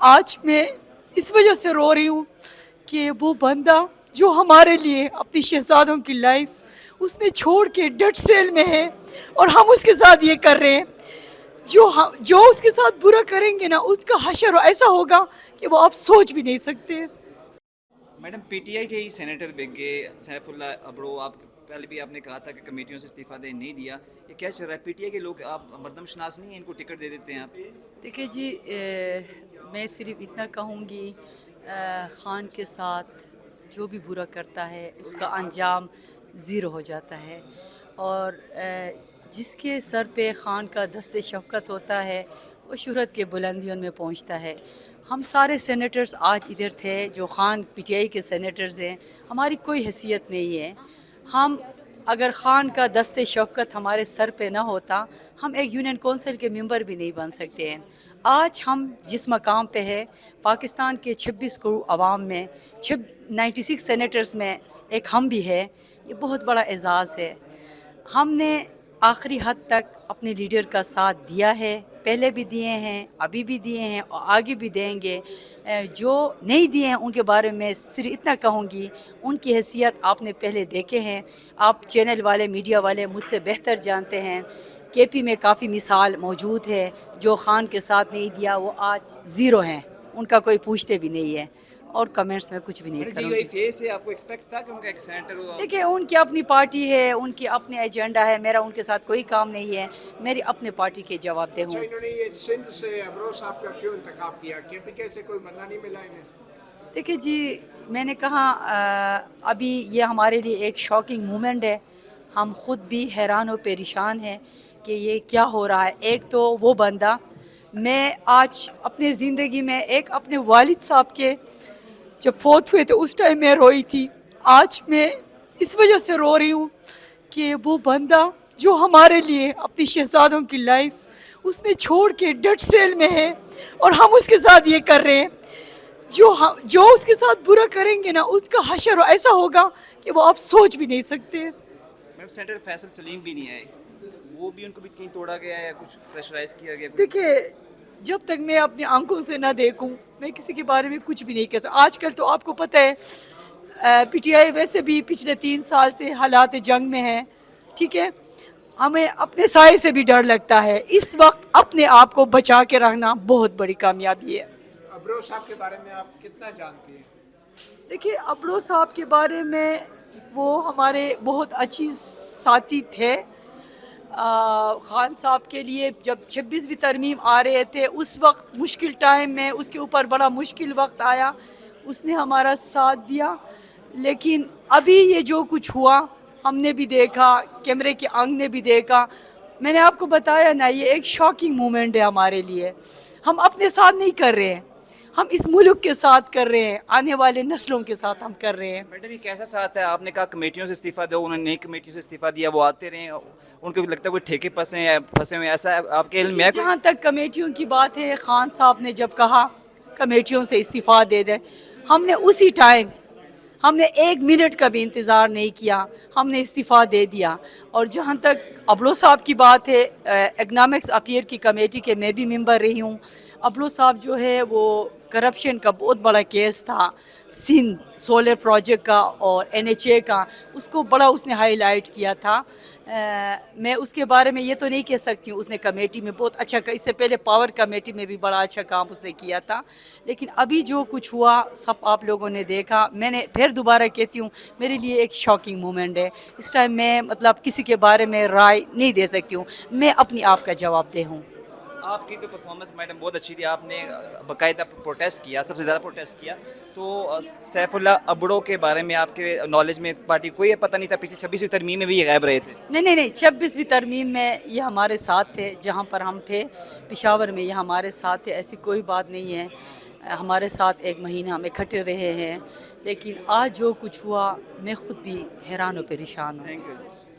آج میں اس وجہ سے رو رہی ہوں کہ وہ بندہ جو ہمارے لیے اپنی شہزادوں کی لائف اس نے چھوڑ کے ڈیڈ سیل میں ہے اور ہم اس کے ساتھ یہ کر رہے ہیں. جو اس کے ساتھ برا کریں گے نا اس کا حشر ایسا ہوگا کہ وہ آپ سوچ بھی نہیں سکتے. میڈم پی ٹی آئی کے ہی سینیٹر بک گئے سیف اللہ ابڑو. آپ پہلے بھی آپ نے کہا تھا کہ کمیٹیوں سے استعفیٰ دے نہیں دیا. یہ کیا چل رہا ہے؟ پی ٹی آئی کے لوگ آپ مردم شناس نہیں ہیں، ان کو ٹکٹ دے دیتے ہیں آپ؟ دیکھیے جی، میں صرف اتنا کہوں گی، خان کے ساتھ جو بھی برا کرتا ہے اس کا انجام زیرو ہو جاتا ہے، اور جس کے سر پہ خان کا دست شفقت ہوتا ہے وہ شہرت کے بلندیوں میں پہنچتا ہے. ہم سارے سینیٹرز آج ادھر تھے جو خان پی ٹی آئی کے سینیٹرز ہیں. ہماری کوئی حیثیت نہیں ہے. ہم اگر خان کا دست شفقت ہمارے سر پہ نہ ہوتا ہم ایک یونین کونسل کے ممبر بھی نہیں بن سکتے ہیں. آج ہم جس مقام پہ ہے، پاکستان کے 26 کروڑ عوام میں 96 سینیٹرز میں ایک ہم بھی ہے، یہ بہت بڑا اعزاز ہے. ہم نے آخری حد تک اپنے لیڈر کا ساتھ دیا ہے، پہلے بھی دیے ہیں، ابھی بھی دیے ہیں اور آگے بھی دیں گے. جو نہیں دیے ہیں ان کے بارے میں صرف اتنا کہوں گی، ان کی حیثیت آپ نے پہلے دیکھے ہیں. آپ چینل والے، میڈیا والے مجھ سے بہتر جانتے ہیں. کے پی میں کافی مثال موجود ہے. جو خان کے ساتھ نہیں دیا وہ آج زیرو ہیں، ان کا کوئی پوچھتے بھی نہیں ہے، اور کمنٹس میں کچھ بھی نہیں کروں گی. فیس ہے، آپ کو ایکسپیکٹ تھا کہ ان کا ایک سینیٹر ہوا؟ دیکھیں، ان کی اپنی پارٹی ہے، ان کی اپنے ایجنڈا ہے. میرا ان کے ساتھ کوئی کام نہیں ہے. میری اپنے پارٹی کے جواب دہ ہوں. انہوں نے یہ سندھ سے ابرو صاحب کا کیوں انتخاب کیا؟ کے پی کے سے کوئی بندہ نہیں ملا انہیں؟ دیکھیے جی، میں نے کہا ابھی یہ ہمارے لیے ایک شاکنگ مومنٹ ہے. ہم خود بھی حیران و پریشان ہیں کہ یہ کیا ہو رہا ہے. ایک تو وہ بندہ، میں آج اپنے زندگی میں ایک اپنے والد صاحب کے جب فوت ہوئے تو اس ٹائم میں روئی تھی. آج میں اس وجہ سے رو رہی ہوں کہ وہ بندہ جو ہمارے لیے اپنی شہزادوں کی لائف اس نے چھوڑ کے ڈیڈ سیل میں ہے اور ہم اس کے ساتھ یہ کر رہے ہیں. جو اس کے ساتھ برا کریں گے نا اس کا حشر ایسا ہوگا کہ وہ آپ سوچ بھی نہیں سکتے. میم سینیٹر فیصل سلیم بھی نہیں آئے، وہ بھی ان کو بھی کہیں توڑا گیا ہے یا کچھ پریشرائز کیا گیا؟ دیکھیے، جب تک میں اپنی آنکھوں سے نہ دیکھوں میں کسی کے بارے میں کچھ بھی نہیں کہہ سکتا. آج کل تو آپ کو پتہ ہے پی ٹی آئی ویسے بھی پچھلے 3 سال سے حالات جنگ میں ہے. ٹھیک ہے، ہمیں اپنے سائے سے بھی ڈر لگتا ہے. اس وقت اپنے آپ کو بچا کے رکھنا بہت بڑی کامیابی ہے. ابرو صاحب کے بارے میں آپ کتنا جانتی ہیں؟ دیکھیے، ابڑو صاحب کے بارے میں وہ ہمارے بہت اچھی ساتھی تھے. خان صاحب کے لیے جب 26ویں ترمیم آ رہے تھے اس وقت مشکل ٹائم میں اس کے اوپر بڑا مشکل وقت آیا، اس نے ہمارا ساتھ دیا. لیکن ابھی یہ جو کچھ ہوا ہم نے بھی دیکھا، کیمرے کے آنکھ نے بھی دیکھا. میں نے آپ کو بتایا نا، یہ ایک شاکنگ مومنٹ ہے ہمارے لیے. ہم اپنے ساتھ نہیں کر رہے ہیں، ہم اس ملک کے ساتھ کر رہے ہیں، آنے والے نسلوں کے ساتھ ہم کر رہے ہیں. میڈم یہ کیسا ساتھ ہے؟ آپ نے کہا کمیٹیوں سے استعفیٰ دو، انہوں نے نئی کمیٹیوں سے استعفیٰ دیا، وہ آتے رہے، ان کو بھی لگتا ہے کوئی ٹھیکے پھنسے ہوئے، ایسا آپ کے علم میں ہے؟ جہاں تک کمیٹیوں کی بات ہے، خان صاحب نے جب کہا کمیٹیوں سے استعفیٰ دے دیں، ہم نے اسی ٹائم، ہم نے 1 منٹ کا بھی انتظار نہیں کیا، ہم نے استعفیٰ دے دیا. اور جہاں تک ابڑو صاحب کی بات ہے، اکنامکس افیئر کی کمیٹی کے میں بھی ممبر رہی ہوں. ابڑو صاحب جو ہے وہ کرپشن کا بہت بڑا کیس تھا، سندھ سولر پروجیکٹ کا اور NHA کا، اس کو بڑا اس نے ہائی لائٹ کیا تھا. میں اس کے بارے میں یہ تو نہیں کہہ سکتی ہوں، اس نے کمیٹی میں بہت اچھا، اس سے پہلے پاور کمیٹی میں بھی بڑا اچھا کام اس نے کیا تھا. لیکن ابھی جو کچھ ہوا سب آپ لوگوں نے دیکھا. میں نے پھر دوبارہ کہتی ہوں، میرے لیے ایک شاکنگ مومنٹ ہے. اس ٹائم میں کسی کے بارے میں رائے نہیں دے سکتی ہوں، میں اپنی آپ کا جواب دہ ہوں. آپ کی تو پرفارمنس میڈم بہت اچھی تھی، آپ نے باقاعدہ پروٹیسٹ کیا، سب سے زیادہ پروٹیسٹ کیا. تو سیف اللہ ابڑو کے بارے میں آپ کے نالج میں پارٹی کوئی پتہ نہیں تھا؟ پچھلی 26ویں ترمیم میں بھی یہ غائب رہے تھے. نہیں 26ویں ترمیم میں یہ ہمارے ساتھ تھے، جہاں پر ہم تھے پشاور میں یہ ہمارے ساتھ تھے. ایسی کوئی بات نہیں ہے، ہمارے ساتھ 1 مہینہ ہم اکٹھے رہے ہیں. لیکن آج جو کچھ ہوا میں خود بھی حیران و پریشان ہوں. Thank you.